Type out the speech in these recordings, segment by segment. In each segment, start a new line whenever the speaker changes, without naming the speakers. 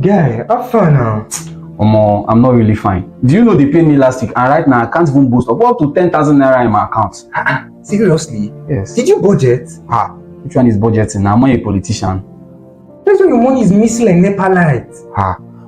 Guy, have fun now.
Omo, I'm not really fine. Do you know they paid me last week and right now I can't even boast up to 10,000 naira in my account?
Seriously?
Yes.
Did you budget?
Which one is budgeting? I'm not a politician.
That's why your money is missing like NEPA light.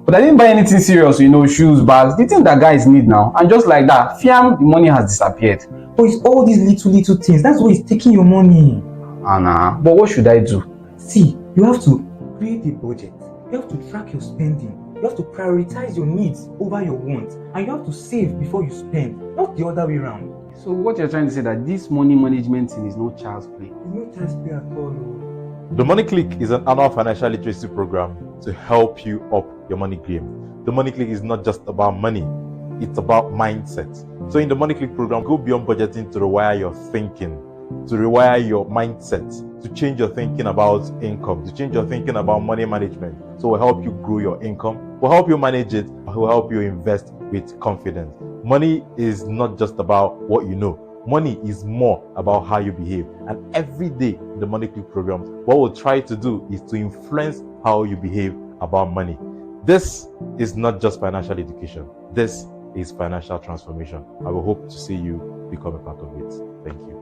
But I didn't buy anything serious, shoes, bags, the thing that guys need now. And just like that, fiam, the money has disappeared.
But it's all these little things. That's what is taking your money.
But what should I do?
See, you have to create a budget. You have to track your spending. You have to prioritize your needs over your wants. And you have to save before you spend, not the other way around.
So what you're trying to say that this money management thing is no child's play?
It's no child's play at all.
The Money Click is an annual financial literacy program to help you up your money game. The Money Click is not just about money, it's about mindset. So in the Money Click program, go beyond budgeting to rewire your thinking, to rewire your mindset, to change your thinking about income, to change your thinking about money management. So we'll help you grow your income, we'll help you manage it, we'll help you invest with confidence. Money is not just about what you know. Money is more about how you behave. And every day in the Money Click program, what we'll try to do is to influence how you behave about money. This is not just financial education. This is financial transformation. I will hope to see you become a part of it. Thank you.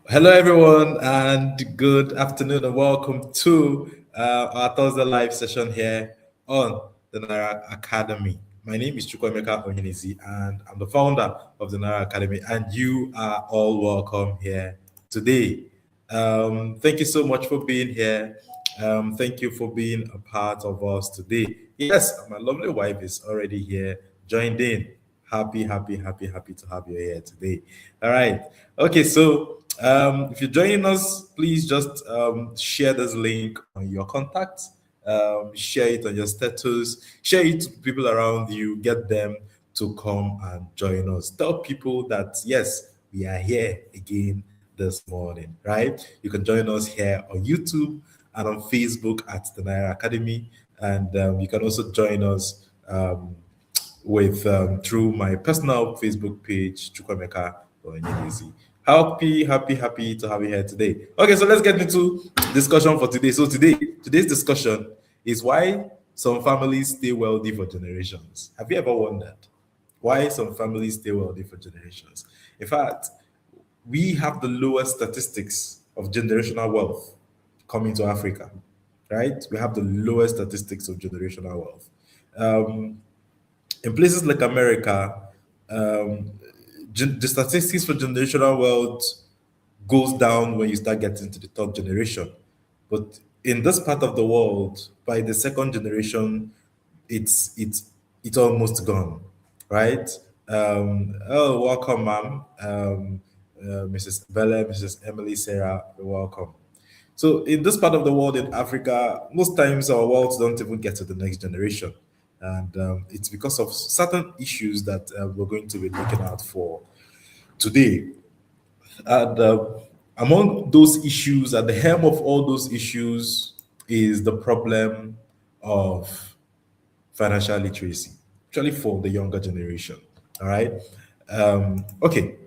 Hello, everyone, and good afternoon, and welcome to our Thursday live session here on the Naira Academy. My name is Chukwuemeka Onyinezi, and I'm the founder of the Naira Academy, and you are all welcome here today. Thank you so much for being here. Thank you for being a part of us today. Yes, my lovely wife is already here, joined in. Happy to have you here today. All right. Okay, so if you're joining us, please just share this link on your contacts, share it on your status, share it to people around you, get them to come and join us. Tell people that, yes, we are here again this morning, right? You can join us here on YouTube and on Facebook at the Naira Academy. And you can also join us with through my personal Facebook page, Chukwuemeka Onyinezi. Happy to have you here today. Okay, so let's get into discussion for today. So today's discussion is why some families stay wealthy for generations. Have you ever wondered why some families stay wealthy for generations? In fact, we have the lowest statistics of generational wealth coming to Africa, right? We have the lowest statistics of generational wealth. In places like America, the statistics for generational wealth goes down when you start getting to the third generation. But in this part of the world, by the second generation, it's almost gone, right? Welcome, ma'am. Mrs. Bella, Mrs. Emily, Sarah, you're welcome. So in this part of the world, in Africa, most times our wealth don't even get to the next generation. And it's because of certain issues that we're going to be looking out for today. And among those issues, at the helm of all those issues, is the problem of financial literacy, actually for the younger generation. All right. Okay.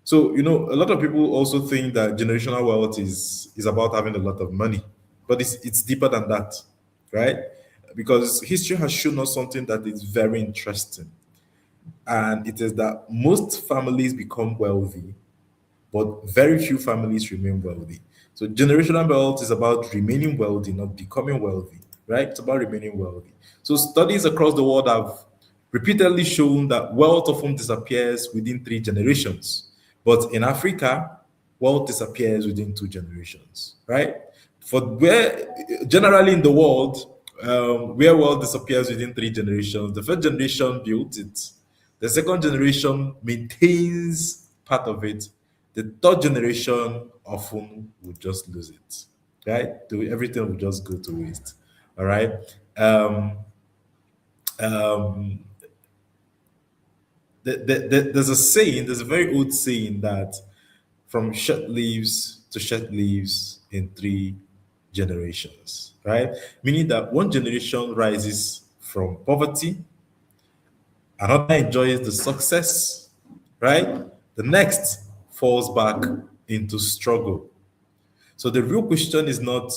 So a lot of people also think that generational wealth is about having a lot of money, but it's deeper than that, right? Because history has shown us something that is very interesting. And it is that most families become wealthy, but very few families remain wealthy. So generational wealth is about remaining wealthy, not becoming wealthy, right? It's about remaining wealthy. So studies across the world have repeatedly shown that wealth often disappears within 3 generations. But in Africa, wealth disappears within 2 generations, right? For where generally in the world, where wealth disappears within 3 generations, the first generation built it, the second generation maintains part of it, the third generation often would just lose it, right? Everything will just go to waste. All right. Um, there's a saying, there's a very old saying that from short leaves to short leaves in 3 generations, right? Meaning that one generation rises from poverty, another enjoys the success, right? The next falls back into struggle. So the real question is not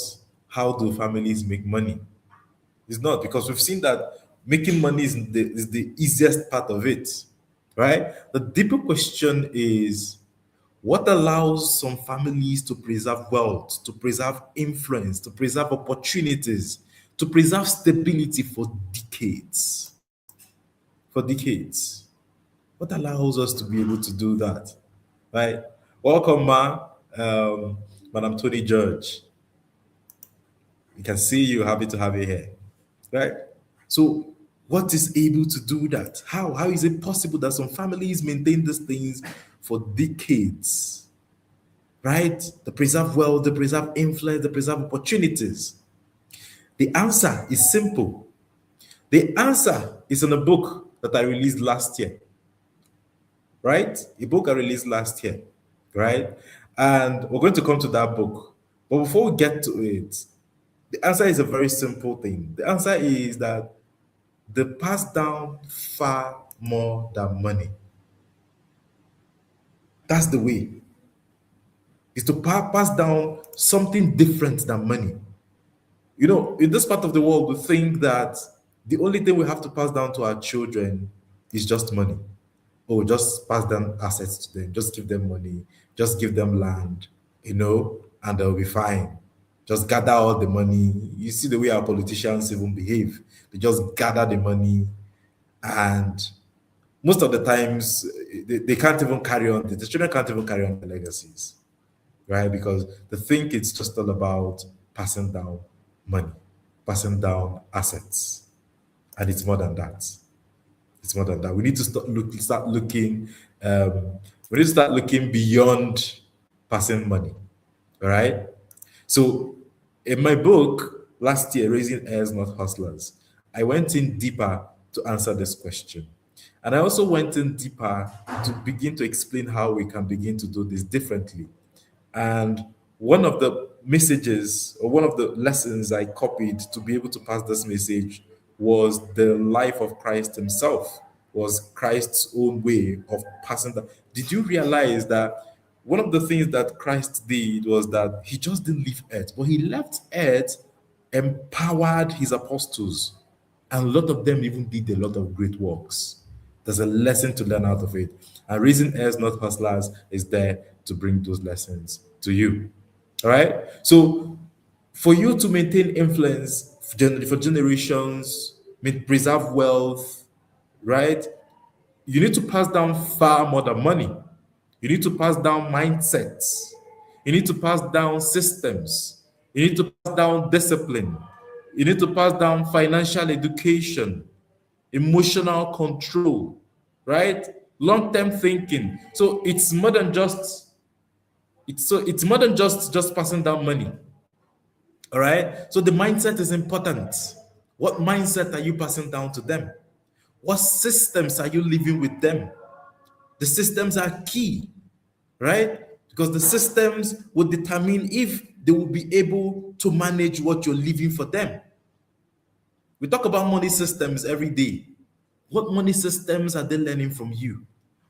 how do families make money? It's not, because we've seen that making money is the easiest part of it, right? The deeper question is what allows some families to preserve wealth, to preserve influence, to preserve opportunities, to preserve stability for decades? For decades. What allows us to be able to do that? Right? Welcome, Ma. Madam Tony George. We can see you. Happy to have you here. Right? So, what is able to do that? How is it possible that some families maintain these things for decades? Right? They preserve wealth, they preserve influence, they preserve opportunities. The answer is simple. The answer is in a book that I released last year. Right? A book I released last year. Right? And we're going to come to that book. But before we get to it, the answer is a very simple thing. The answer is that they pass down far more than money. That's the way. Is to pass down something different than money. You know, in this part of the world, we think that the only thing we have to pass down to our children is just money. Oh, just pass down assets to them, just give them money, just give them land, and they'll be fine. Just gather all the money. You see the way our politicians even behave. They just gather the money, and most of the times they can't even carry on. The children can't even carry on the legacies, right? Because they think it's just all about passing down money, passing down assets, and it's more than that. It's more than that. We need to start looking. We need to start looking beyond passing money. All right. So, in my book last year, Raising Heirs Not Hustlers, I went in deeper to answer this question, and I also went in deeper to begin to explain how we can begin to do this differently. And one of the messages or one of the lessons I copied to be able to pass this message was the life of Christ himself, was Christ's own way of passing that. Did you realize that one of the things that Christ did was that he just didn't leave earth, but he left earth, empowered his apostles, and a lot of them even did a lot of great works. There's a lesson to learn out of it. And Raising Heirs Not Hustlers is there to bring those lessons to you. All right? So for you to maintain influence for generations, preserve wealth, right? You need to pass down far more than money. You need to pass down mindsets. You need to pass down systems. You need to pass down discipline. You need to pass down financial education, emotional control, right? Long-term thinking. So it's more than just passing down money. All right. So the mindset is important. What mindset are you passing down to them? What systems are you living with them? The systems are key, right? Because the systems will determine if they will be able to manage what you're leaving for them. We talk about money systems every day. What money systems are they learning from you?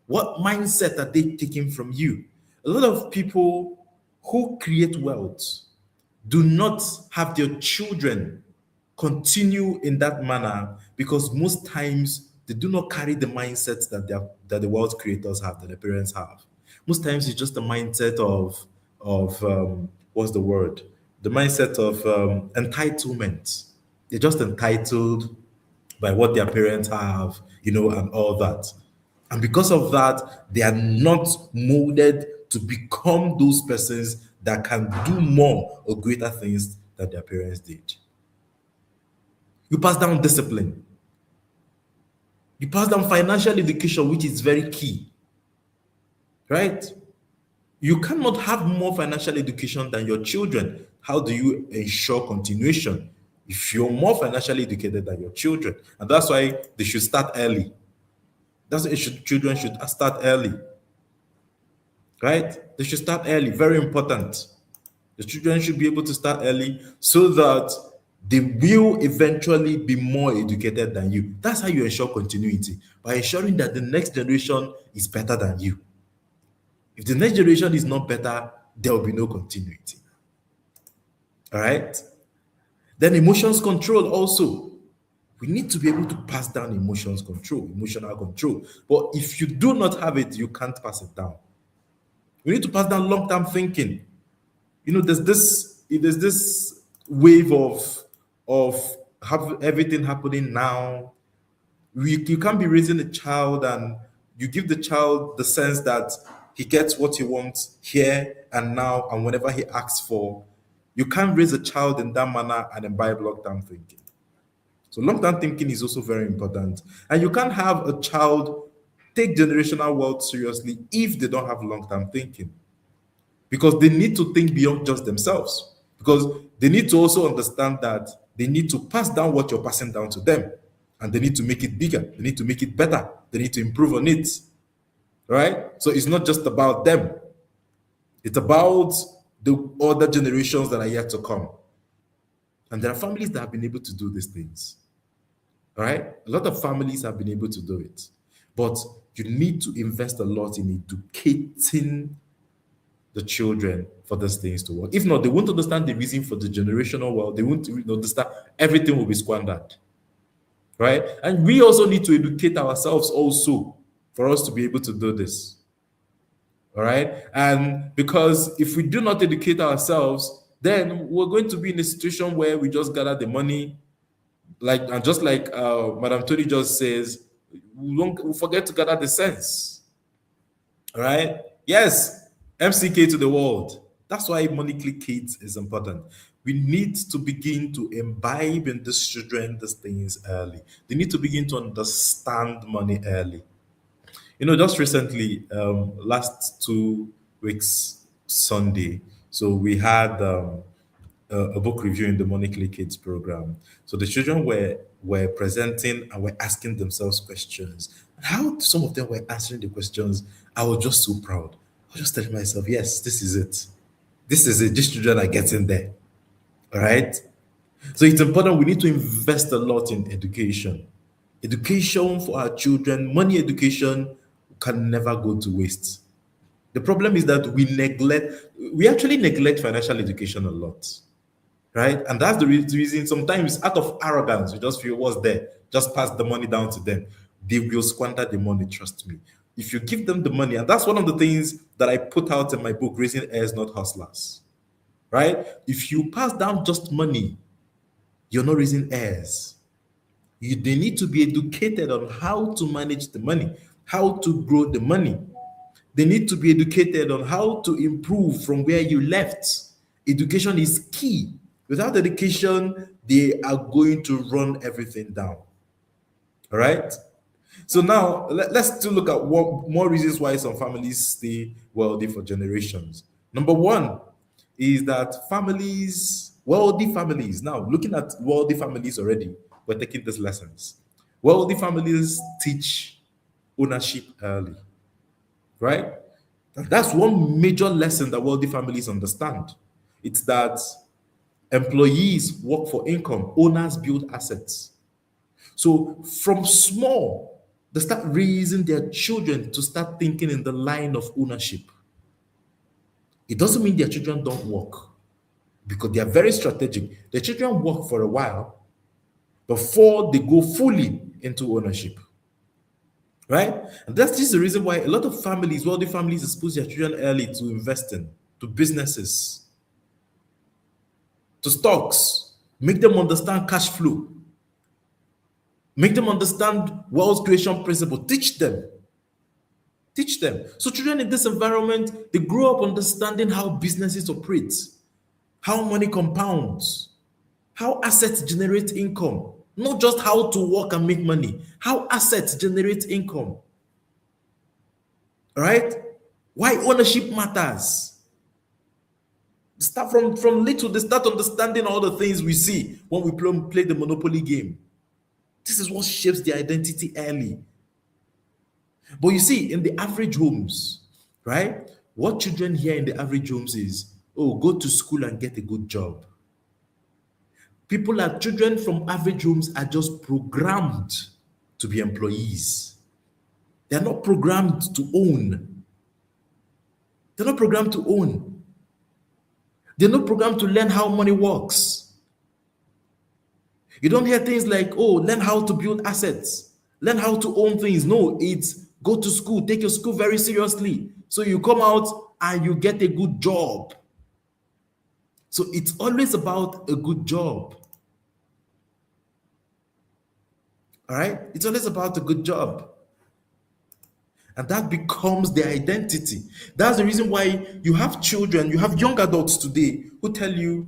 What mindset are they taking from you? A lot of people who create wealth do not have their children continue in that manner, because most times they do not carry the mindsets that the wealth creators have, that their parents have. Most times it's just the mindset of what's the word? The mindset of entitlement. They're just entitled by what their parents have, and all that. And because of that, they are not molded to become those persons that can do more or greater things that their parents did. You pass down discipline. You pass down financial education, which is very key. Right? You cannot have more financial education than your children. How do you ensure continuation if you're more financially educated than your children? And that's why they should start early. That's why children should start early. Right? They should start early. Very important. The children should be able to start early so that they will eventually be more educated than you. That's how you ensure continuity, by ensuring that the next generation is better than you. If the next generation is not better, there will be no continuity. All right? Then emotions control also. We need to be able to pass down emotional control. But if you do not have it, you can't pass it down. We need to pass down long-term thinking. There's this wave of everything happening now. You can't be raising a child and you give the child the sense that he gets what he wants here and now and whenever he asks for. You can't raise a child in that manner and imbibe long-term thinking. So long-term thinking is also very important. And you can't have a child take generational wealth seriously if they don't have long-term thinking. Because they need to think beyond just themselves. Because they need to also understand that they need to pass down what you're passing down to them. And they need to make it bigger. They need to make it better. They need to improve on it. Right? So it's not just about them. It's about the other generations that are yet to come. And there are families that have been able to do these things. All right? A lot of families have been able to do it. But you need to invest a lot in educating the children for these things to work. If not, they won't understand the reason for the generational wealth. They won't understand. Everything will be squandered. Right? And we also need to educate ourselves also for us to be able to do this. All right? And because if we do not educate ourselves, then we're going to be in a situation where we just gather the money, just like Madam Tony just says, we'll forget to gather the sense. All right? Yes, MCK to the world. That's why Money Click Kids is important. We need to begin to imbibe in these children these things early. They need to begin to understand money early. Just recently, last 2 weeks, Sunday, so we had a book review in the Money Click Kids program. So the children were presenting and were asking themselves questions. How some of them were answering the questions, I was just so proud. I was just telling myself, yes, this is it. This is it. These children are getting there. All right? So it's important. We need to invest a lot in education. Education for our children, money education can never go to waste. The problem is that we actually neglect financial education a lot. Right? And that's the reason sometimes out of arrogance, we just feel what's there, just pass the money down to them. They will squander the money, trust me. If you give them the money, and that's one of the things that I put out in my book, Raising Heirs, Not Hustlers. Right? If you pass down just money, you're not raising heirs. They need to be educated on how to manage the money, how to grow the money. They need to be educated on how to improve from where you left. Education is key. Without education, they are going to run everything down. All right? So now, let's still look at what more reasons why some families stay wealthy for generations. Number one is that wealthy families, now looking at wealthy families already, we're taking these lessons. Wealthy families teach ownership early, right? That's one major lesson that wealthy families understand. It's that employees work for income, owners build assets. So from small, they start raising their children to start thinking in the line of ownership. It doesn't mean their children don't work, because they are very strategic. The children work for a while before they go fully into ownership. Right? And this is the reason why a lot of families, wealthy families, expose their children early to investing, to businesses, to stocks, make them understand cash flow, make them understand wealth creation principle, teach them. Teach them. So children in this environment, they grow up understanding how businesses operate, how money compounds, how assets generate income, not just how to work and make money, how assets generate income. All right? Why ownership matters. Start from little, they start understanding all the things we see when we play the Monopoly game. This is what shapes their identity early. But you see, in the average homes, right? What children hear in the average homes is, Oh, go to school and get a good job. Children from average homes are just programmed to be employees. They're not programmed to own. They're not programmed to own. They're not programmed to learn how money works. You don't hear things like, oh, learn how to build assets, learn how to own things. No, it's go to school, take your school very seriously. So you come out and you get a good job. So it's always about a good job. All right? It's always about a good job. And that becomes their identity. That's the reason why you have children, you have young adults today who tell you,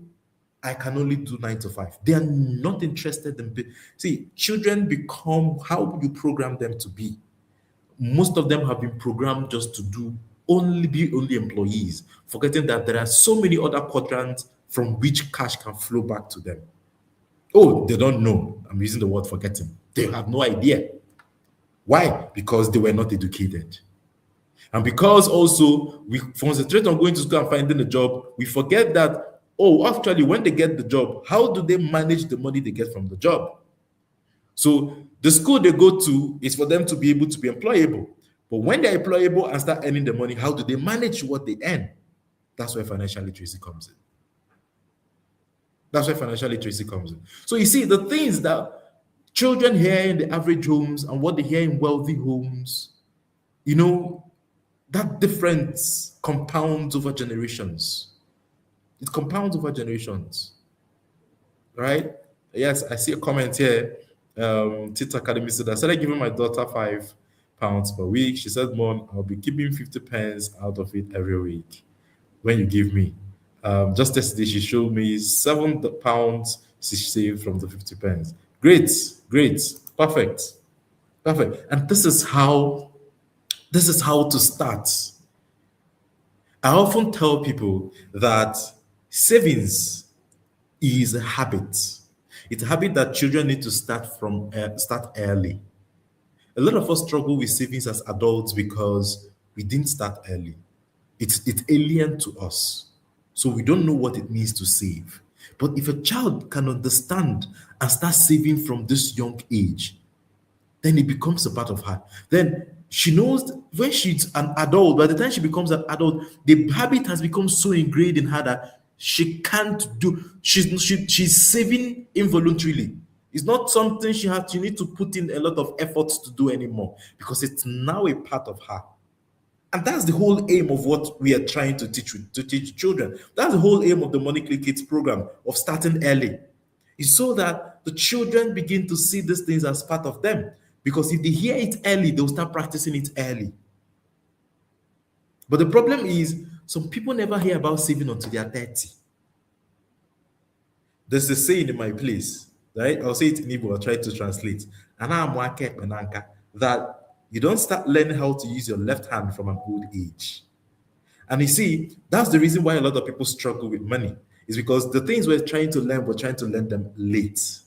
I can only do 9 to 5. They are not interested in. See, children become how you program them to be. Most of them have been programmed just to be only employees, forgetting that there are so many other quadrants from which cash can flow back to them. Oh, they don't know. I'm using the word forgetting. They have no idea. Why? Because they were not educated. And because also we concentrate on going to school and finding a job, we forget that, oh, actually, when they get the job, how do they manage the money they get from the job? So the school they go to is for them to be able to be employable. But when they're employable and start earning the money, how do they manage what they earn? That's where financial literacy comes in. That's where financial literacy comes in. So you see, the things that children hear in the average homes and what they hear in wealthy homes, that difference compounds over generations. It compounds over generations, right? Yes, I see a comment here. Tita Academy said, I started giving my daughter £5 per week. She said, Mom, I'll be keeping 50 pence out of it every week when you give me. Just yesterday, she showed me £7 she saved from the 50 pence. Great, perfect. And this is how to start. I often tell people that savings is a habit. It's a habit that children need to start early. A lot of us struggle with savings as adults because we didn't start early. It's alien to us. So we don't know what it means to save. But if a child can understand and start saving from this young age, then it becomes a part of her. Then she knows when she's an adult, by the time she becomes an adult, the habit has become so ingrained in her that she can't do, she's saving involuntarily. It's not something she needs to put in a lot of effort to do anymore because it's now a part of her. And that's the whole aim of what we are trying to teach children. That's the whole aim of the Money Click Kids program of starting early. It's so that the children begin to see these things as part of them. Because if they hear it early, they'll start practicing it early. But the problem is, some people never hear about saving until they are 30. There's a saying in my place, right? I'll say it in Igbo, I'll try to translate. That you don't start learning how to use your left hand from an old age. And you see, that's the reason why a lot of people struggle with money. Is because the things we're trying to learn them late.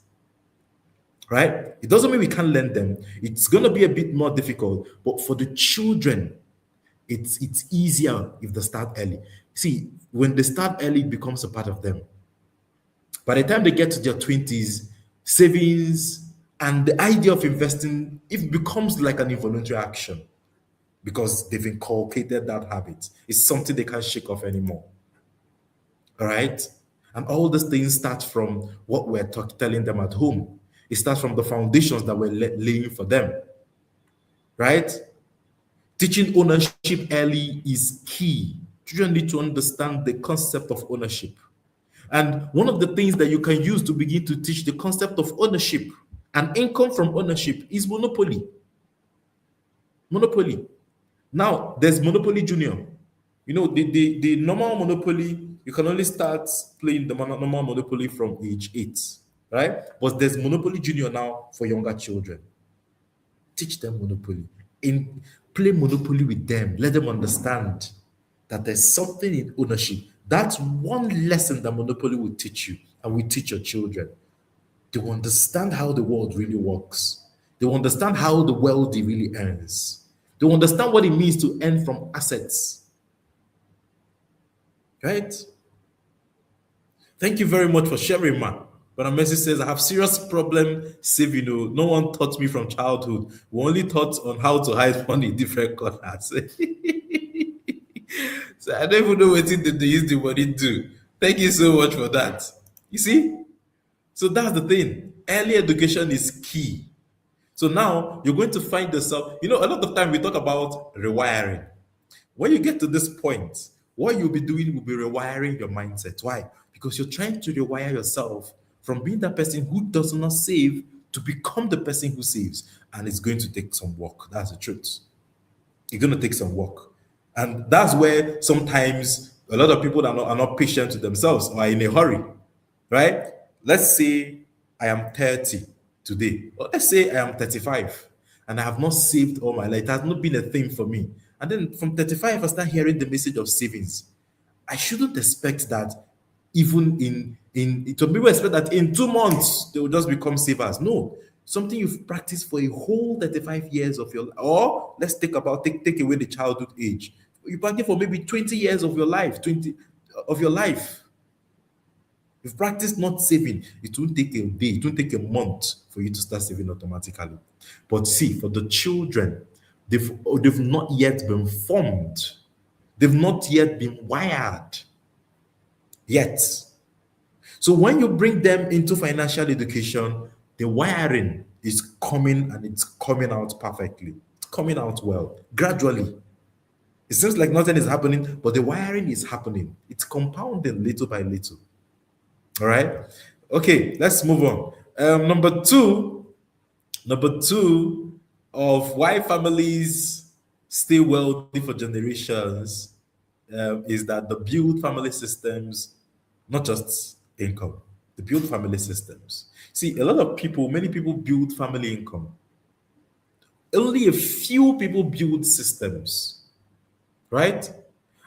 Right? It doesn't mean we can't learn them. It's going to be a bit more difficult. But for the children, it's easier if they start early. See, when they start early, it becomes a part of them. By the time they get to their 20s, savings and the idea of investing, it becomes like an involuntary action because they've inculcated that habit. It's something they can't shake off anymore. All right? And all these things start from what we're telling them at home. It starts from the foundations that we're laying for them. Right? Teaching ownership early is key. Children need to understand the concept of ownership. And one of the things that you can use to begin to teach the concept of ownership and income from ownership is Monopoly. Monopoly. Now, there's Monopoly Junior. You know, the normal Monopoly, you can only start playing the normal Monopoly from age 8, right? But there's Monopoly Junior now for younger children. Teach them Monopoly. Play Monopoly with them. Let them understand that there's something in ownership. That's one lesson that Monopoly will teach you and will teach your children. They will understand how the world really works. They will understand how the wealthy really earns. They will understand what it means to earn from assets. Right? Thank you very much for sharing, man. But a message says, I have serious problem saving. No one taught me from childhood. We only taught on how to hide money in different corners. So I don't even know what they use the money to. Thank you so much for that. You see? So that's the thing. Early education is key. So now you're going to find yourself, a lot of time we talk about rewiring. When you get to this point, what you'll be doing will be rewiring your mindset. Why? Because you're trying to rewire yourself from being that person who does not save to become the person who saves. And it's going to take some work. That's the truth. It's going to take some work. And that's where sometimes a lot of people are not patient with themselves or are in a hurry, right? Let's say I am 30 today, or let's say I am 35 and I have not saved all my life. It has not been a thing for me. And then from 35, I start hearing the message of savings. I shouldn't expect that even some people expect that in 2 months they will just become savers. No, something you've practiced for a whole 35 years of your life, or let's take away the childhood age. You practice for maybe 20 years of your life, 20 of your life. You've practiced not saving. It won't take a day, it won't take a month for you to start saving automatically. But see, for the children, they've not yet been formed. They've not yet been wired yet. So when you bring them into financial education, the wiring is coming and it's coming out perfectly. It's coming out well, gradually. It seems like nothing is happening, but the wiring is happening. It's compounding little by little. All right. Okay, let's move on. Number two of why families stay wealthy for generations is that the build family systems, not just income, the build family systems. See, many people build family income. Only a few people build systems, right?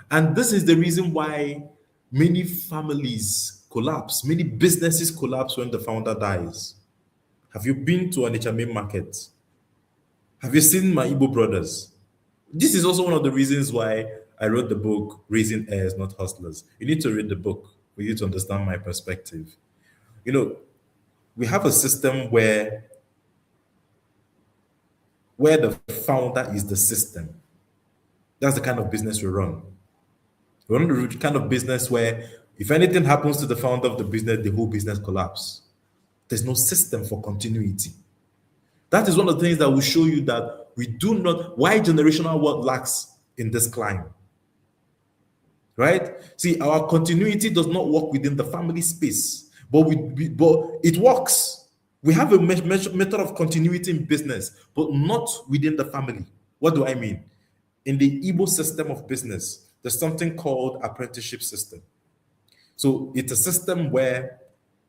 And this is the reason why many families collapse, many businesses collapse when the founder dies. Have you been to an HMA market? Have you seen my Igbo brothers? This is also one of the reasons why I wrote the book, Raising Heirs, Not Hustlers. You need to read the book for you to understand my perspective. We have a system where the founder is the system. That's the kind of business we run. We run the kind of business where if anything happens to the founder of the business, the whole business collapses. There's no system for continuity. That is one of the things that will show you that why generational wealth lacks in this climb. Right? See, our continuity does not work within the family space, but it works. We have a method of continuity in business, but not within the family. What do I mean? In the Igbo system of business, there's something called apprenticeship system. So it's a system where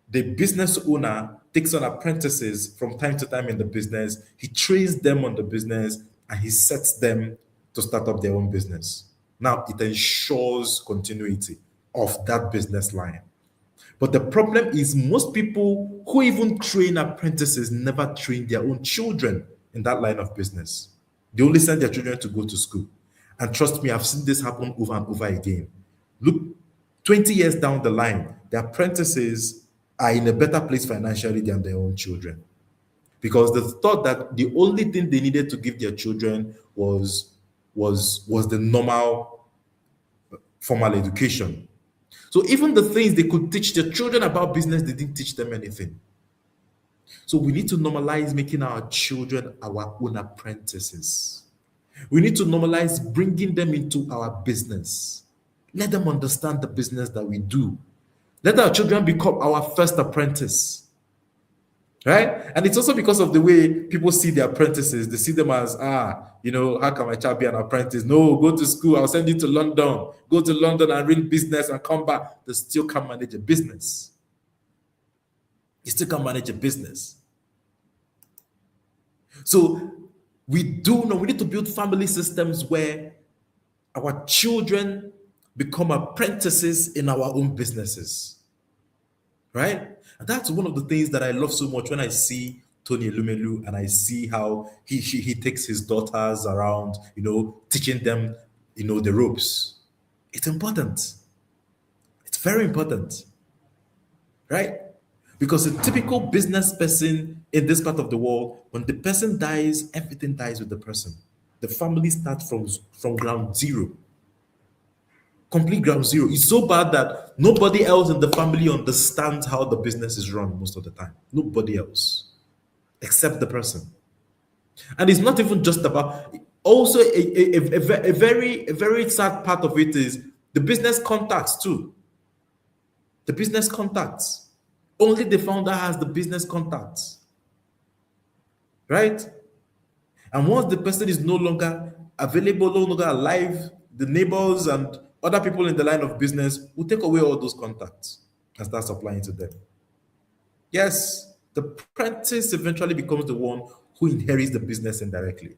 the business owner takes on apprentices from time to time in the business. He trains them on the business and he sets them to start up their own business. Now, it ensures continuity of that business line. But the problem is most people who even train apprentices never train their own children in that line of business. They only send their children to go to school. And trust me, I've seen this happen over and over again. Look, 20 years down the line, the apprentices are in a better place financially than their own children. Because they thought that the only thing they needed to give their children was the normal formal education. So even the things they could teach their children about business, they didn't teach them anything. So we need to normalize making our children our own apprentices. We need to normalize bringing them into our business. Let them understand the business that we do. Let our children become our first apprentice. Right? And it's also because of the way people see the apprentices. They see them as, how can my child be an apprentice? No, go to school. I'll send you to London. Go to London and read business and come back. They still can't manage a business. You still can't manage a business. So we need to build family systems where our children become apprentices in our own businesses. Right? And that's one of the things that I love so much when I see Tony Elumelu and I see how he takes his daughters around, teaching them, the ropes. It's important. It's very important. right? Because a typical business person in this part of the world, when the person dies, everything dies with the person. The family starts from ground zero, complete ground zero. It's so bad that nobody else in the family understands how the business is run most of the time. Nobody else except the person. And it's not even just about, also a very sad part of it is the business contacts too. The business contacts. Only the founder has the business contacts. Right? And once the person is no longer available, no longer alive, the neighbors and other people in the line of business will take away all those contacts and start supplying to them. Yes, the apprentice eventually becomes the one who inherits the business indirectly.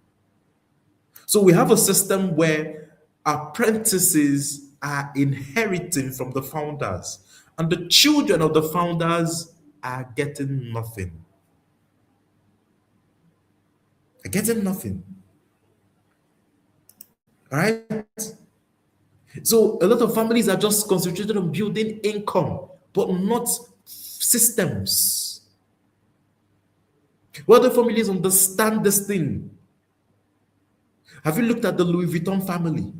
So we have a system where apprentices are inheriting from the founders, and the children of the founders are getting nothing. Are getting nothing. All right? So a lot of families are just concentrated on building income, but not systems. Where the families understand this thing. Have you looked at the Louis Vuitton family?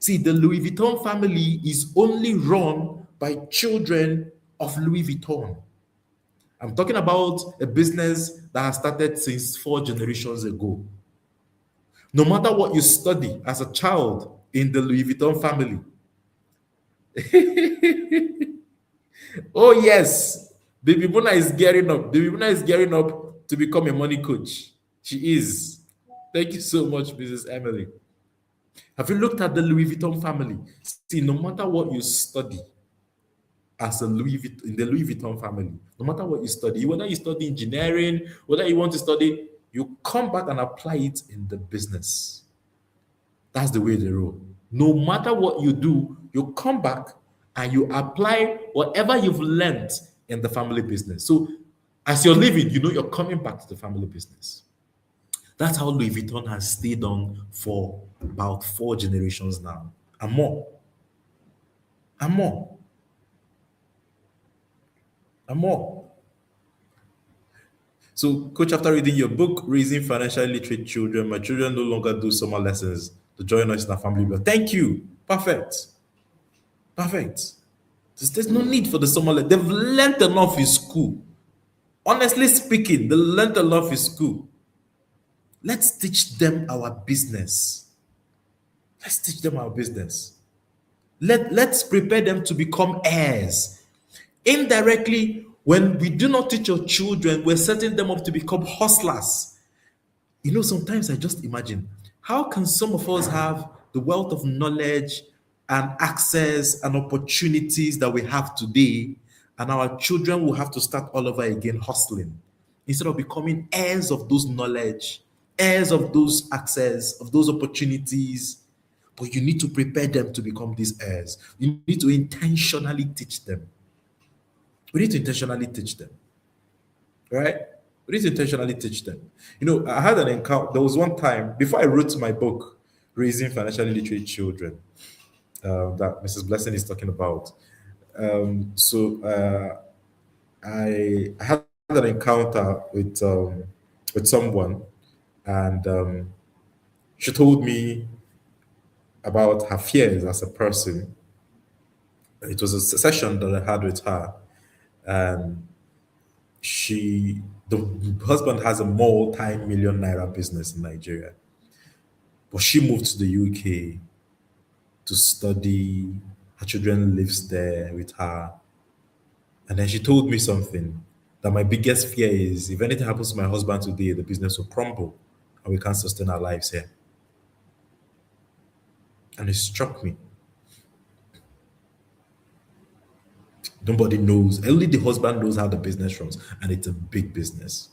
See, the Louis Vuitton family is only run by children of Louis Vuitton. I'm talking about a business that has started since 4 generations ago. No matter what you study as a child in the Louis Vuitton family. Oh, yes. Baby Bona is gearing up. Baby Bona is gearing up to become a money coach. She is. Thank you so much, Mrs. Emily. Have you looked at the Louis Vuitton family? See, no matter what you study as a in the Louis Vuitton family, no matter what you study, whether you study engineering, whether you want to study, you come back and apply it in the business. That's the way they roll. No matter what you do, you come back and you apply whatever you've learned in the family business. So as you're leaving, you know you're coming back to the family business. That's how Louis Vuitton has stayed on for about 4 generations now, and more. And more. And more. So, Coach, after reading your book, Raising Financially Literate Children, my children no longer do summer lessons to join us in our family. But thank you. Perfect. Perfect. There's no need for the summer lesson. They've learned enough in school. Honestly speaking, they learned enough in school. Let's teach them our business. Let's teach them our business. Let's prepare them to become heirs. Indirectly, when we do not teach our children, we're setting them up to become hustlers. You know, sometimes I just imagine, how can some of us have the wealth of knowledge and access and opportunities that we have today, and our children will have to start all over again hustling, instead of becoming heirs of those knowledge, heirs of those access, of those opportunities. But you need to prepare them to become these heirs. You need to intentionally teach them. We need to intentionally teach them. Right? We need to intentionally teach them. You know, I had an encounter. There was one time, before I wrote my book, Raising Financially Literate Children, that Mrs. Blessing is talking about. I had an encounter with someone, and she told me about her fears as a person. It was a session that I had with her, and the husband has a multi-million naira business in Nigeria, but she moved to the UK to study. Her children lives there with her, and then she told me something, that my biggest fear is, if anything happens to my husband today, the business will crumble and we can't sustain our lives here. And it struck me. Nobody knows. Only the husband knows how the business runs, and it's a big business.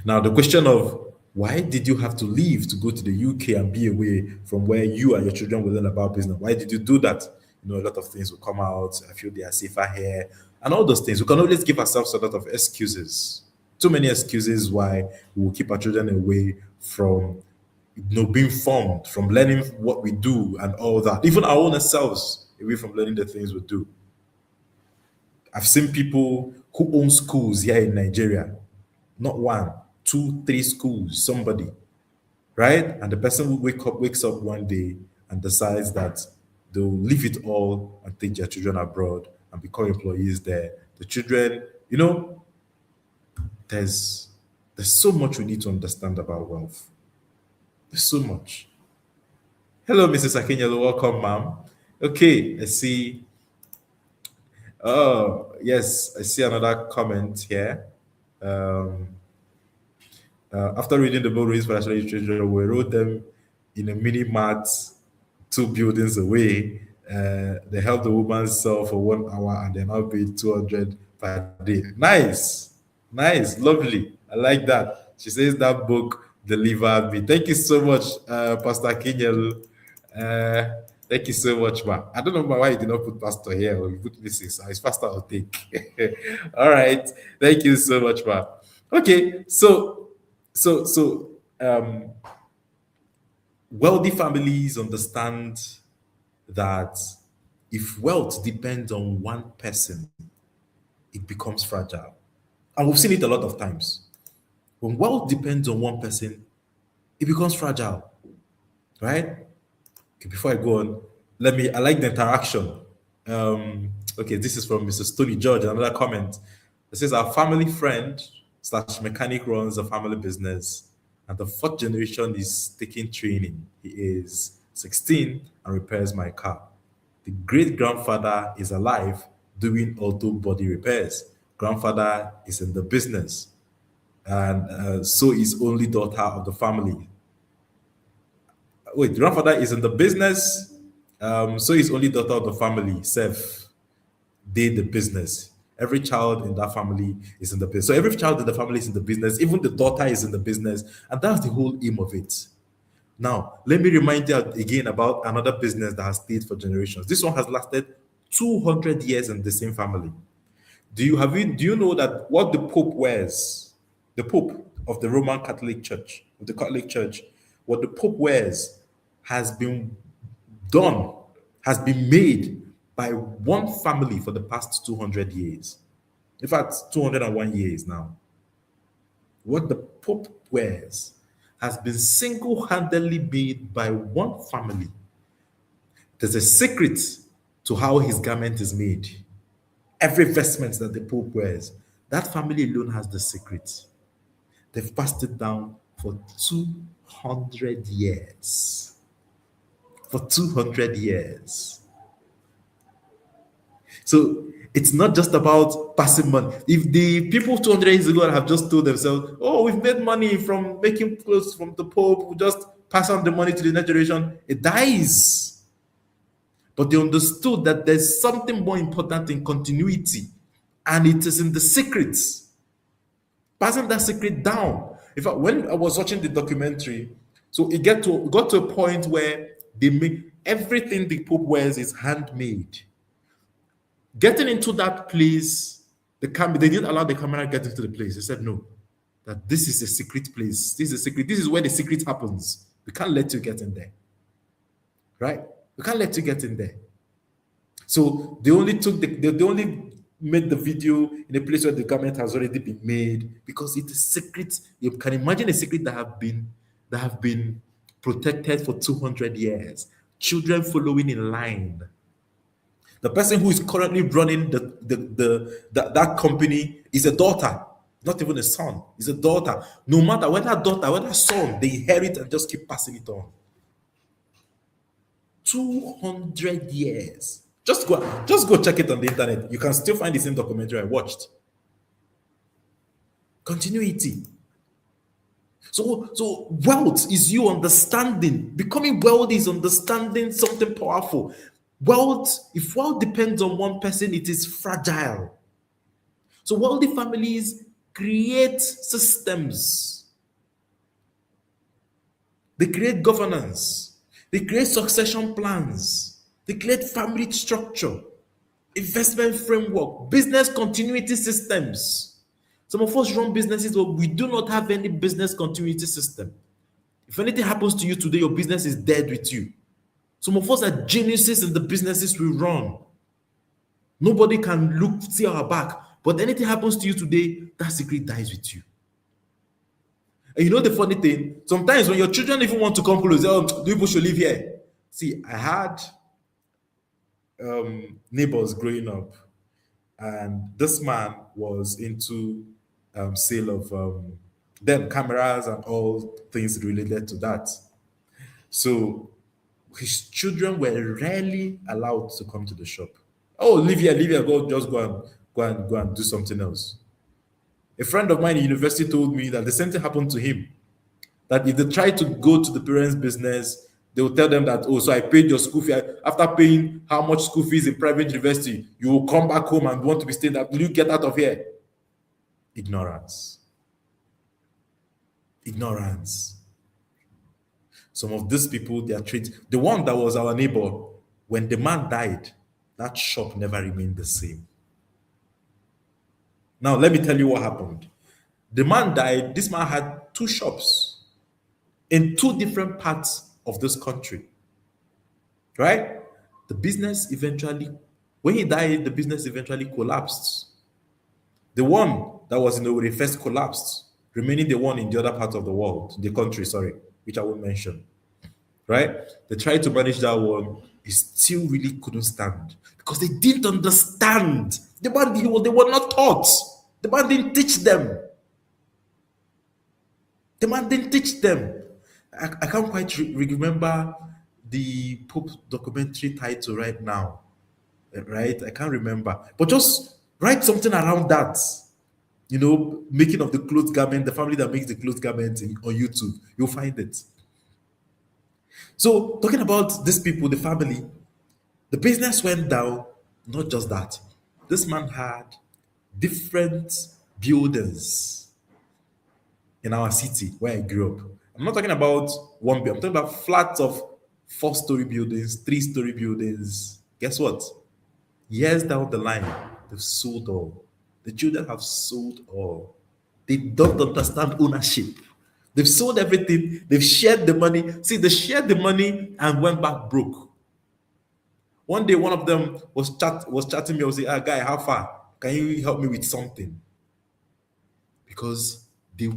Now, the question of why did you have to leave to go to the UK and be away from where you and your children will learn about business? Why did you do that? You know, a lot of things will come out. I feel they are safer here, and all those things. We can always give ourselves a lot of excuses. Too many excuses why we will keep our children away from, being formed, from learning what we do and all that. Even our own selves away from learning the things we do. I've seen people who own schools here in Nigeria, not one, two, three schools, somebody, right? And the person who wakes up one day and decides that they'll leave it all and take their children abroad and become employees there. The children, there's so much we need to understand about wealth. There's so much. Hello, Mrs. Akinyelu. Welcome, ma'am. Okay, I see. Oh, yes, I see another comment here. After reading the book, Ruins Financial Literature, we wrote them in a mini mart 2 buildings away. They helped the woman sell for 1 hour and they now paid 200 per day. Nice, lovely. I like that. She says that book delivered me. Thank you so much, Pastor Kinyelu. Thank you so much, ma. I don't know why you did not put pastor here or you put Mrs. It's pastor I'll take. All right. Thank you so much, ma. Okay, so wealthy families understand that if wealth depends on one person, it becomes fragile. And we've seen it a lot of times. When wealth depends on one person, it becomes fragile, right? Okay, before I go on, I like the interaction. Okay, this is from Mrs. Tony George, another comment. It says, our family friend / mechanic runs a family business, and the 4th generation is taking training. He is 16 and repairs my car. The great grandfather is alive doing auto body repairs. Grandfather is in the business, and so is only daughter of the family. Wait, grandfather is in the business, so is only daughter of the family. Self, did the business. Every child in that family is in the business. So every child in the family is in the business. Even the daughter is in the business, and that's the whole aim of it. Now, let me remind you again about another business that has stayed for generations. This one has lasted 200 years in the same family. Do you know that what the Pope wears, the Pope of the Roman Catholic Church, of the Catholic Church, what the Pope wears has been made by one family for the past 200 years. In fact, 201 years now. What the Pope wears has been single-handedly made by one family. There's a secret to how his garment is made. Every vestment that the Pope wears, that family alone has the secret. They've passed it down for 200 years. For 200 years. So it's not just about passing money. If the people 200 years ago have just told themselves, oh, we've made money from making clothes from the Pope, we just pass on the money to the next generation, it dies. But they understood that there's something more important in continuity, and it is in the secrets. Passing that secret down. In fact, when I was watching the documentary, so it got to a point where they make everything the Pope wears is handmade. Getting into that place, they didn't allow the camera to get into the place. They said, no, that this is a secret place. This is a secret. This is where the secret happens. We can't let you get in there. Right? We can't let you get in there. So they only made the video in a place where the garment has already been made, because it is secret. You can imagine a secret that have been protected for 200 years. Children following in line. The person who is currently running that company is a daughter, not even a son. It's a daughter. No matter whether daughter, whether son, they inherit and just keep passing it on. 200 years. Just go check it on the internet. You can still find the same documentary I watched. Continuity. So wealth is you understanding. Becoming wealthy is understanding something powerful. If wealth depends on one person, it is fragile. So wealthy families create systems. They create governance. They create succession plans. They create family structure, investment framework, business continuity systems. Some of us run businesses, but we do not have any business continuity system. If anything happens to you today, your business is dead with you. Some of us are geniuses in the businesses we run. Nobody can see our back. But anything happens to you today, that secret dies with you. And you know the funny thing? Sometimes when your children even want to come close, they, oh, people should live here. See, I had neighbors growing up, and this man was into sale of them cameras and all things related to that. So his children were rarely allowed to come to the shop. Oh, live here, go just go and do something else. A friend of mine in university told me that the same thing happened to him. That if they try to go to the parents' business, they will tell them that, oh, so I paid your school fee. After paying how much school fees in private university, you will come back home and want to be staying there. Will you get out of here? Ignorance. Ignorance. Some of these people, they are treated. The one that was our neighbor, when the man died, that shop never remained the same. Now, let me tell you what happened. The man died. This man had 2 shops in 2 different parts of this country. Right? The business eventually, when he died, the business eventually collapsed. The one that was in Owerri first collapsed, remaining the one in the other part of the world, the country, sorry, which I won't mention. Right? They tried to manage that one. It still really couldn't stand because they didn't understand. They were not taught. The man didn't teach them. The man didn't teach them. I can't quite remember the Pope documentary title right now. Right? I can't remember. But just write something around that. You know, making of the clothes garment, the family that makes the clothes garment on YouTube. You'll find it. So, talking about these people, the family, the business went down. Not just that. This man had different buildings in our city where I grew up. I'm not talking about one building. I'm talking about flats of 4-story buildings, 3-story buildings. Guess what? Years down the line, they've sold all. The children have sold all. They don't understand ownership. They've sold everything. They've shared the money. See, they shared the money and went back broke. One day, one of them was chatting me. I was saying, guy, how far? Can you help me with something? Because they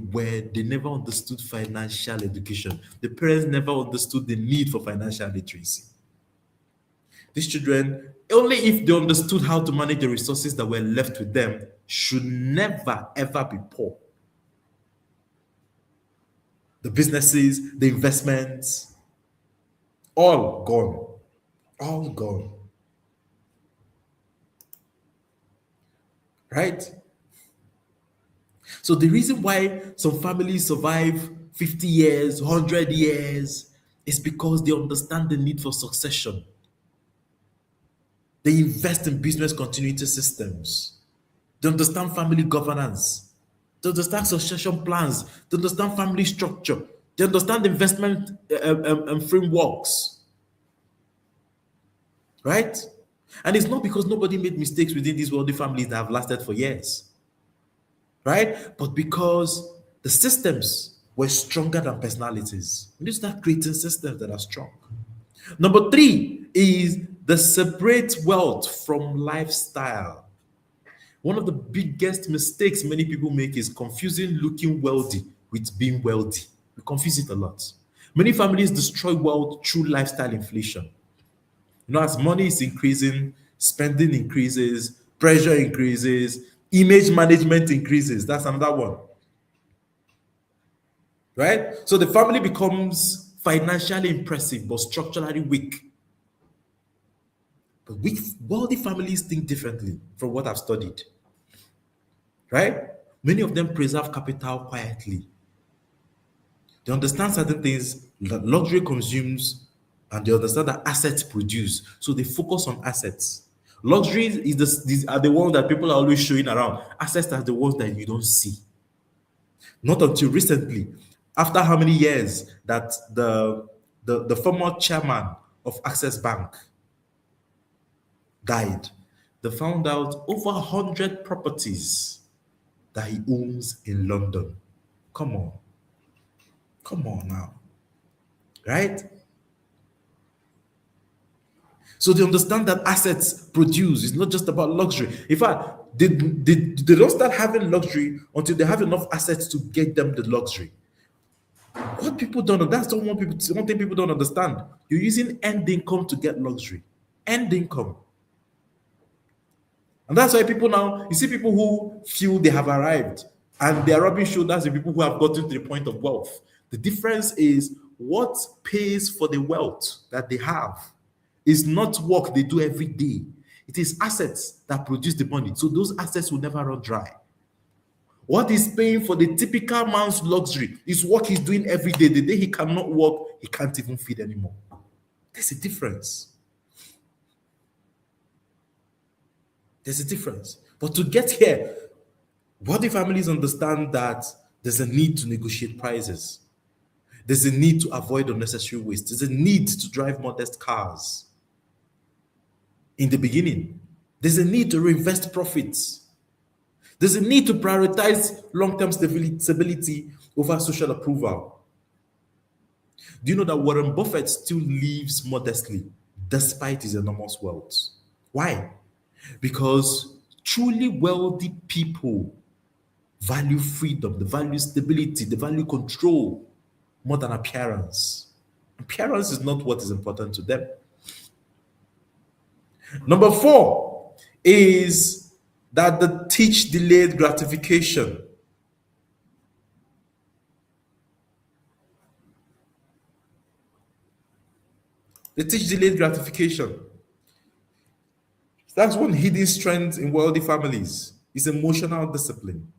never understood financial education. The parents never understood the need for financial literacy. These children, only if they understood how to manage the resources that were left with them, should never ever be poor. The businesses, the investments, all gone. All gone. Right? So the reason why some families survive 50 years, 100 years, is because they understand the need for succession. They invest in business continuity systems. They understand family governance. They understand succession plans. They understand family structure. They understand investment frameworks. Right? And it's not because nobody made mistakes within these wealthy families that have lasted for years. Right? But because the systems were stronger than personalities. We need to start creating systems that are strong. Number 3 is the separate wealth from lifestyle. One of the biggest mistakes many people make is confusing looking wealthy with being wealthy. We confuse it a lot. Many families destroy wealth through lifestyle inflation. You know, as money is increasing, spending increases, pressure increases, image management increases. That's another one. Right? So the family becomes financially impressive but structurally weak. But wealthy families think differently from what I've studied. Right? Many of them preserve capital quietly. They understand certain things that luxury consumes, and they understand that assets produce. So they focus on assets. Luxury these are the ones that people are always showing around. Assets are the ones that you don't see. Not until recently, after how many years that the former chairman of Access Bank died, they found out over 100 properties that he owns in London. Come on. Come on now. Right? So they understand that assets produce. It's not just about luxury. In fact, they don't start having luxury until they have enough assets to get them the luxury. What people don't know, that's the one thing people don't understand. You're using end income to get luxury. End income. And that's why people now, you see people who feel they have arrived and they are rubbing shoulders with people who have gotten to the point of wealth. The difference is what pays for the wealth that they have is not work they do every day. It is assets that produce the money. So those assets will never run dry. What is paying for the typical man's luxury is work he's doing every day. The day he cannot work, he can't even feed anymore. There's a difference. There's a difference. But to get here, wealthy families understand that there's a need to negotiate prices. There's a need to avoid unnecessary waste. There's a need to drive modest cars. In the beginning, there's a need to reinvest profits. There's a need to prioritize long-term stability over social approval. Do you know that Warren Buffett still lives modestly despite his enormous wealth? Why? Because truly wealthy people value freedom, they value stability, they value control more than appearance. Appearance is not what is important to them. Number 4 is that they teach delayed gratification. They teach delayed gratification. That's one hidden strength in wealthy families is emotional discipline.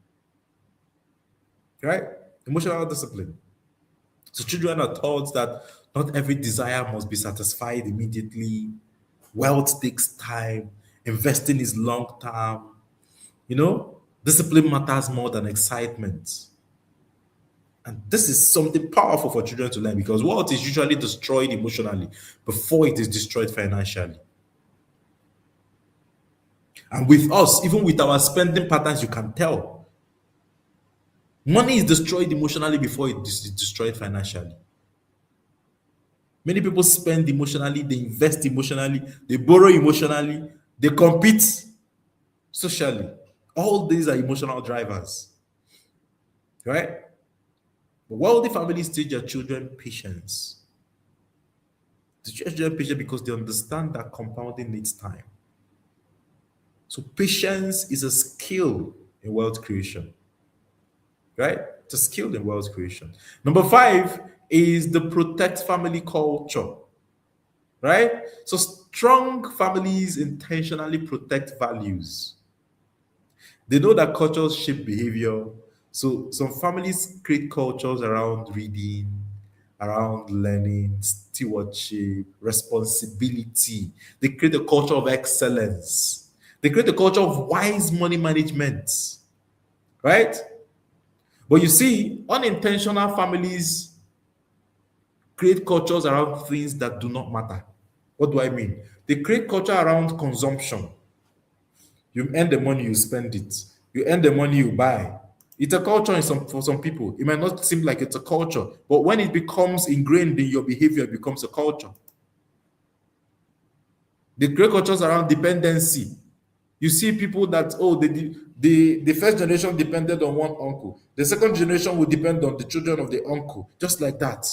Right? Emotional discipline. So children are taught that not every desire must be satisfied immediately. Wealth takes time. Investing is long term. Discipline matters more than excitement. And this is something powerful for children to learn because wealth is usually destroyed emotionally before it is destroyed financially. And with us, even with our spending patterns, you can tell. Money is destroyed emotionally before it is destroyed financially. Many people spend emotionally, they invest emotionally, they borrow emotionally, they compete socially. All these are emotional drivers. Right? But wealthy families teach their children patience. They teach their children patience because they understand that compounding needs time. So patience is a skill in wealth creation. Right? It's a skill in wealth creation. Number 5 is the protect family culture. Right? So strong families intentionally protect values. They know that cultures shape behavior. So some families create cultures around reading, around learning, stewardship, responsibility. They create a culture of excellence. They create a culture of wise money management. Right? But you see, unintentional families create cultures around things that do not matter. What do I mean? They create culture around consumption. You earn the money, you spend it. You earn the money, you buy. It's a culture for some people. It might not seem like it's a culture, but when it becomes ingrained in your behavior, it becomes a culture. They create cultures around dependency. You see people that, the first generation depended on one uncle. The second generation will depend on the children of the uncle, just like that.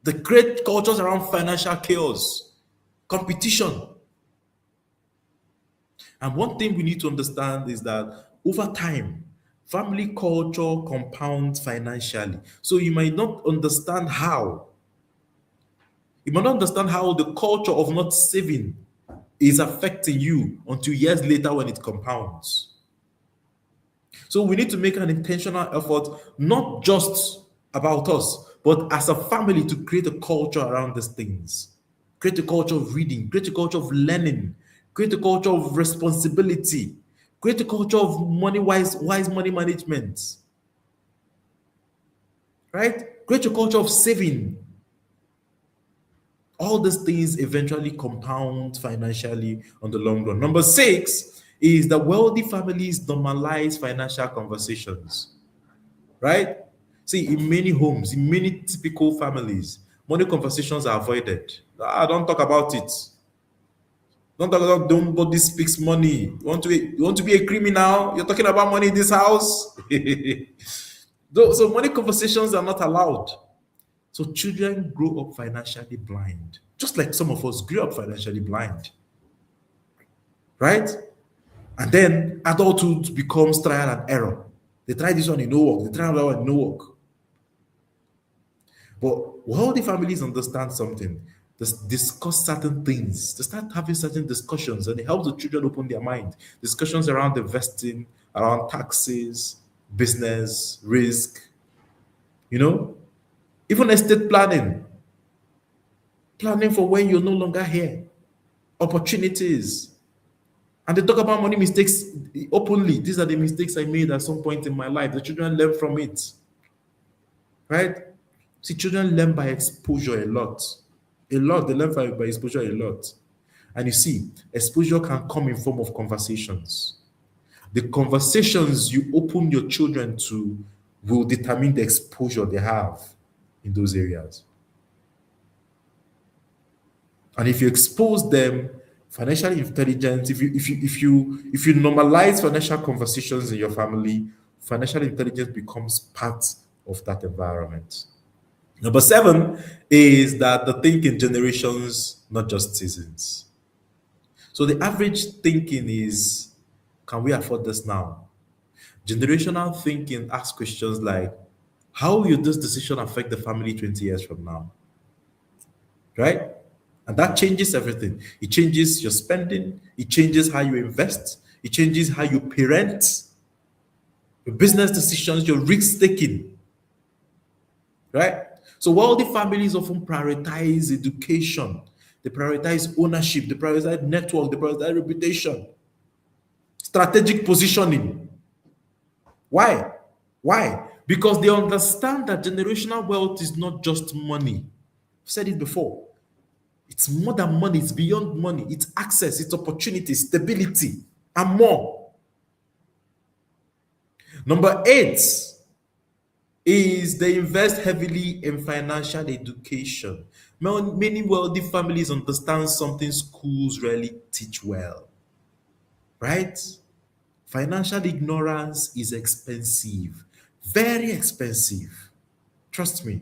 They create cultures around financial chaos, competition. And one thing we need to understand is that over time, family culture compounds financially. So you might not understand how. You might not understand how the culture of not saving is affecting you until years later when it compounds. So we need to make an intentional effort, not just about us, but as a family to create a culture around these things. Create a culture of reading, create a culture of learning, create a culture of responsibility, create a culture of wise money management. Right? Create a culture of saving. All these things eventually compound financially on the long run. Number 6 is that wealthy families normalize financial conversations. Right? See, in many homes, in many typical families, Money conversations are avoided. Don't talk about it. Don't talk about, nobody speaks money. You want to be a criminal? You're talking about money in this house? So money conversations are not allowed. So children grow up financially blind, just like some of us grew up financially blind, right? And then adulthood becomes trial and error. They try this one, it no work. They try another one, it no work. But wealthy families understand something. They discuss certain things. They start having certain discussions, and it helps the children open their mind. Discussions around investing, around taxes, business, risk, even estate planning, planning for when you're no longer here, opportunities. And they talk about money mistakes openly. These are the mistakes I made at some point in my life. The children learn from it, right? See, children learn by exposure a lot. A lot. They learn by exposure a lot. And you see, exposure can come in form of conversations. The conversations you open your children to will determine the exposure they have in those areas. And if you expose them financial intelligence, if you normalize financial conversations in your family, financial intelligence becomes part of that environment. Number 7 is that the thinking generations, not just seasons. So the average thinking is, can we afford this now? Generational thinking asks questions like, how will this decision affect the family 20 years from now? Right? And that changes everything. It changes your spending. It changes how you invest. It changes how you parent, your business decisions, your risk taking. Right? So wealthy families often prioritize education. They prioritize ownership. They prioritize network. They prioritize reputation. Strategic positioning. Why? Why? Because they understand that generational wealth is not just money. I've said it before. It's more than money. It's beyond money. It's access. It's opportunity, stability, and more. Number 8 is they invest heavily in financial education. Many wealthy families understand something schools rarely teach well, right? Financial ignorance is expensive, very expensive. Trust me.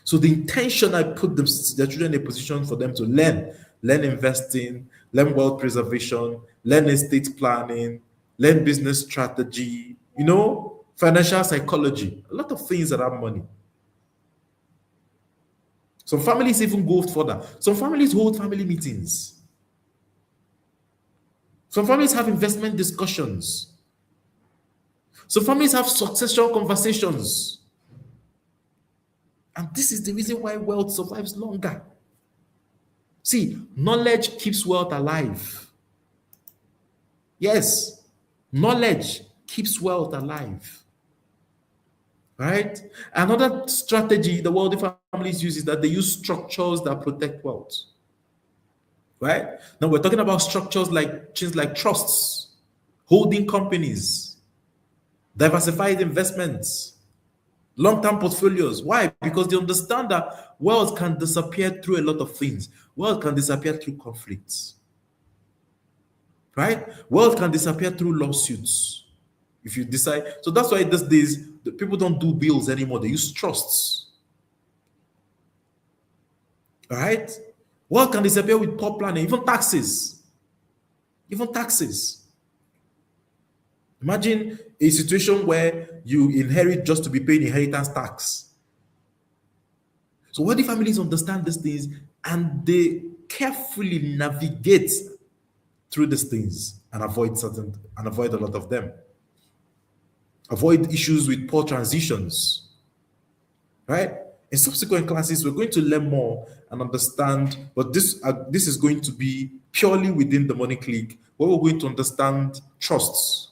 So the intention I put their children in a position for them to learn investing, learn wealth preservation, learn estate planning, learn business strategy, financial psychology, a lot of things around money. Some families even go further. Some families hold family meetings. Some families have investment discussions. Some families have succession conversations. And this is the reason why wealth survives longer. See, knowledge keeps wealth alive. Yes, knowledge keeps wealth alive. Right? Another strategy the wealthy families use is that they use structures that protect wealth. Right? Now we're talking about structures like things like trusts, holding companies, diversified investments, long-term portfolios. Why? Because they understand that wealth can disappear through a lot of things. Wealth can disappear through conflicts. Right? Wealth can disappear through lawsuits. If you decide, so that's why these days the people don't do bills anymore. They use trusts. All right? Wealth can disappear with poor planning, even taxes. Even taxes. Imagine a situation where you inherit just to be paying inheritance tax. So wealthy families understand these things and they carefully navigate through these things and avoid a lot of them. Avoid issues with poor transitions, right? In subsequent classes, we're going to learn more and understand, but this is going to be purely within the Money Click, where we're going to understand trusts,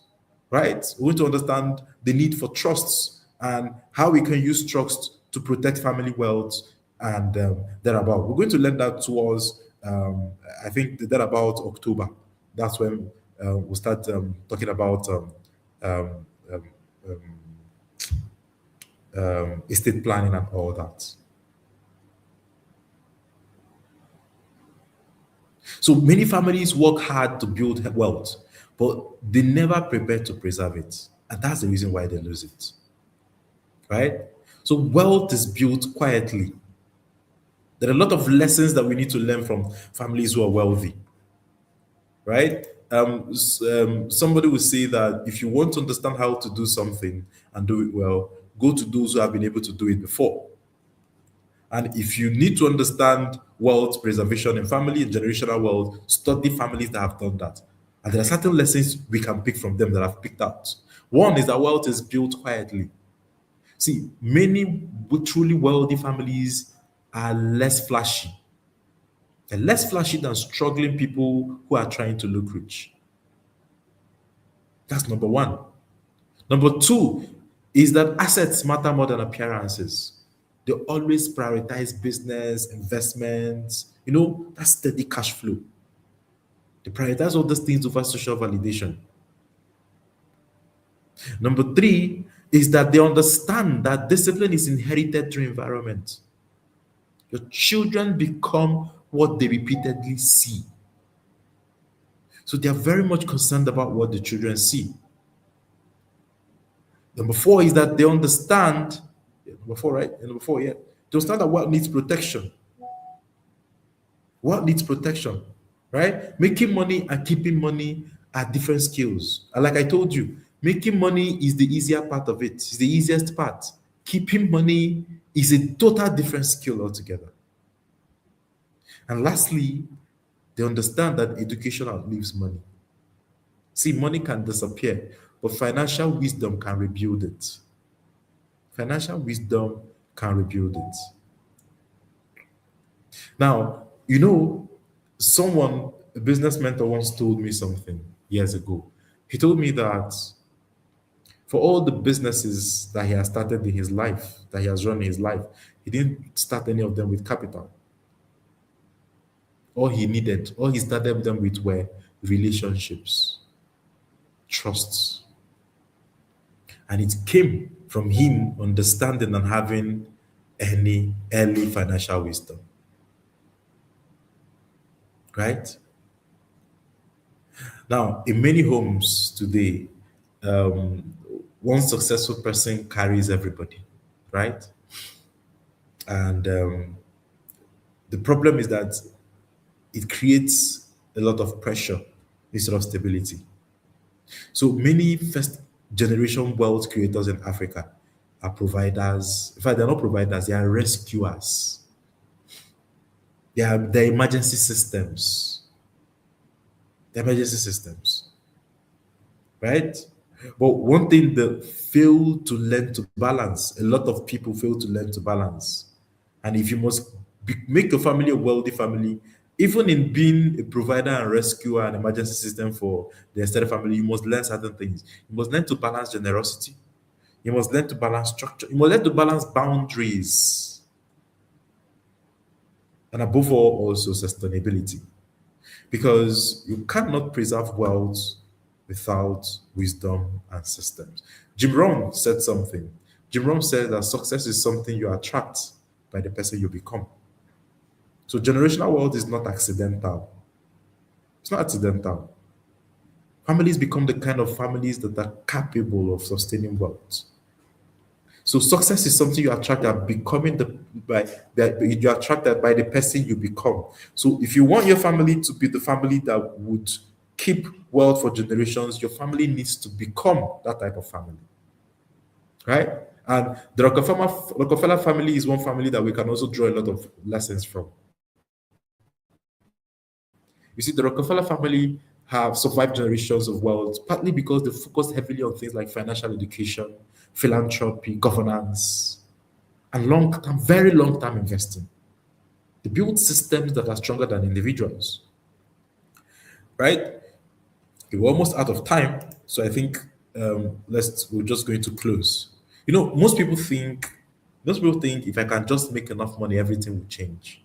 right? We're going to understand the need for trusts and how we can use trusts to protect family wealth and thereabout. We're going to learn that towards, I think, thereabout October. That's when we'll start talking about estate planning and all that. So many families work hard to build wealth, but they never prepare to preserve it. And that's the reason why they lose it. Right? So wealth is built quietly. There are a lot of lessons that we need to learn from families who are wealthy. Right? Somebody will say that if you want to understand how to do something and do it well, go to those who have been able to do it before. And if you need to understand wealth preservation in family and generational wealth, study families that have done that. And there are certain lessons we can pick from them that I've picked out. One is that wealth is built quietly. See, many truly wealthy families are less flashy. They're less flashy than struggling people who are trying to look rich. That's number one. Number two is that assets matter more than appearances. They always prioritize business, investments, that steady cash flow. They prioritize all those things over social validation. Number three is that they understand that discipline is inherited through environment. Your children become what they repeatedly see. So they are very much concerned about what the children see. Number four is that they understand, number four, right? Number four, yeah. They understand that what needs protection. What needs protection, right? Making money and keeping money are different skills. And like I told you, making money is the easier part of it. It's the easiest part. Keeping money is a total different skill altogether. And lastly, they understand that education outlives money. See, money can disappear, but financial wisdom can rebuild it. Financial wisdom can rebuild it. Now, a business mentor once told me something years ago. He told me that for all the businesses that he has started in his life, that he has run in his life, he didn't start any of them with capital. All he started them with were relationships, trusts. And it came from him understanding and having any early financial wisdom. Right? Now, in many homes today, one successful person carries everybody, right? And the problem is that it creates a lot of pressure instead of stability. So many first generation wealth creators in Africa are providers. In fact, they're not providers, they are rescuers. They're emergency systems. The emergency systems. Right? But one thing they fail to learn to balance, a lot of people fail to learn to balance. And if you must make your family a wealthy family, even in being a provider and rescuer and emergency system for the extended family, you must learn certain things. You must learn to balance generosity. You must learn to balance structure. You must learn to balance boundaries. And above all, also sustainability. Because you cannot preserve wealth without wisdom and systems. Jim Rohn said something. Jim Rohn said that success is something you attract by the person you become. So generational wealth is not accidental. It's not accidental. Families become the kind of families that are capable of sustaining wealth. So success is something you attract by becoming you attract that by the person you become. So if you want your family to be the family that would keep wealth for generations, your family needs to become that type of family. Right? And the Rockefeller family is one family that we can also draw a lot of lessons from. You see, the Rockefeller family have survived generations of wealth, partly because they focused heavily on things like financial education, philanthropy, governance, and long-term, very long-term investing. They build systems that are stronger than individuals. Right? We're almost out of time, so I think we're just going to close. Most people think if I can just make enough money, everything will change.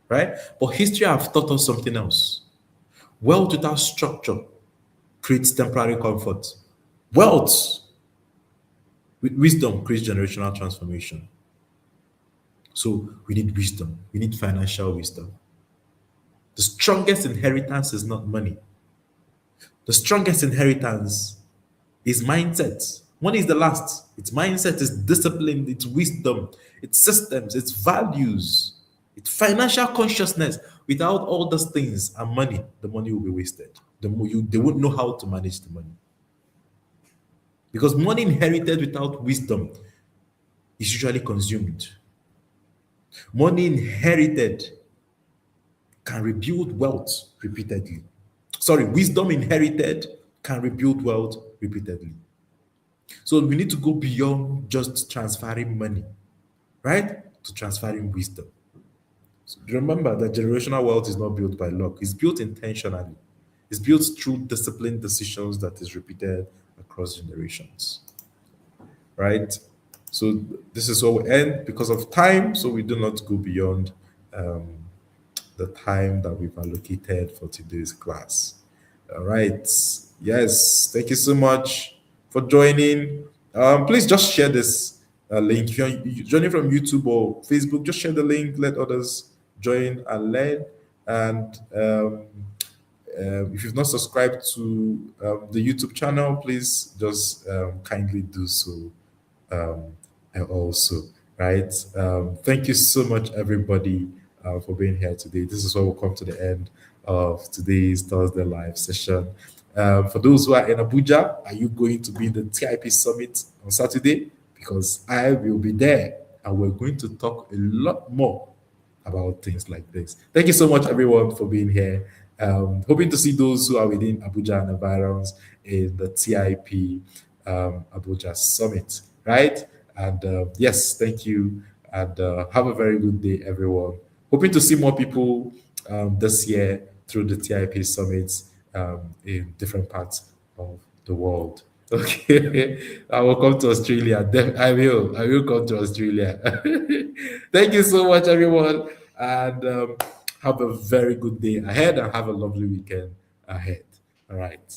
Right? But history have taught us something else. Wealth without structure creates temporary comfort. Wealth with wisdom creates generational transformation. So we need wisdom. We need financial wisdom. The strongest inheritance is not money. The strongest inheritance is mindset. Money is the last. It's mindset, it's discipline, it's wisdom, it's systems, it's values, it's financial consciousness. Without all those things and money, the money will be wasted. They won't know how to manage the money. Because money inherited without wisdom is usually consumed. Money inherited can rebuild wealth repeatedly. Sorry, wisdom inherited can rebuild wealth repeatedly. So we need to go beyond just transferring money, right? To transferring wisdom. So remember that generational wealth is not built by luck, it's built intentionally. It's built through disciplined decisions that is repeated across generations, right? So this is where we end because of time. So we do not go beyond the time that we've allocated for today's class. All right. Yes. Thank you so much for joining. Please just share this link. If you're joining from YouTube or Facebook, just share the link. Let others join and learn. And if you've not subscribed to the YouTube channel, please just kindly do so also. Right. Thank you so much, everybody, for being here today. This is where we'll come to the end of today's Thursday live session. For those who are in Abuja, are you going to be in the TIP Summit on Saturday? Because I will be there, and we're going to talk a lot more about things like this. Thank you so much, everyone, for being here. Hoping to see those who are within Abuja and environs in the TIP Abuja Summit, right? And yes, thank you, and have a very good day, everyone. Hoping to see more people this year through the TIP summits in different parts of the world. Okay, I will come to Australia. I will come to Australia. Thank you so much, everyone, and have a very good day ahead, and have a lovely weekend ahead. All right.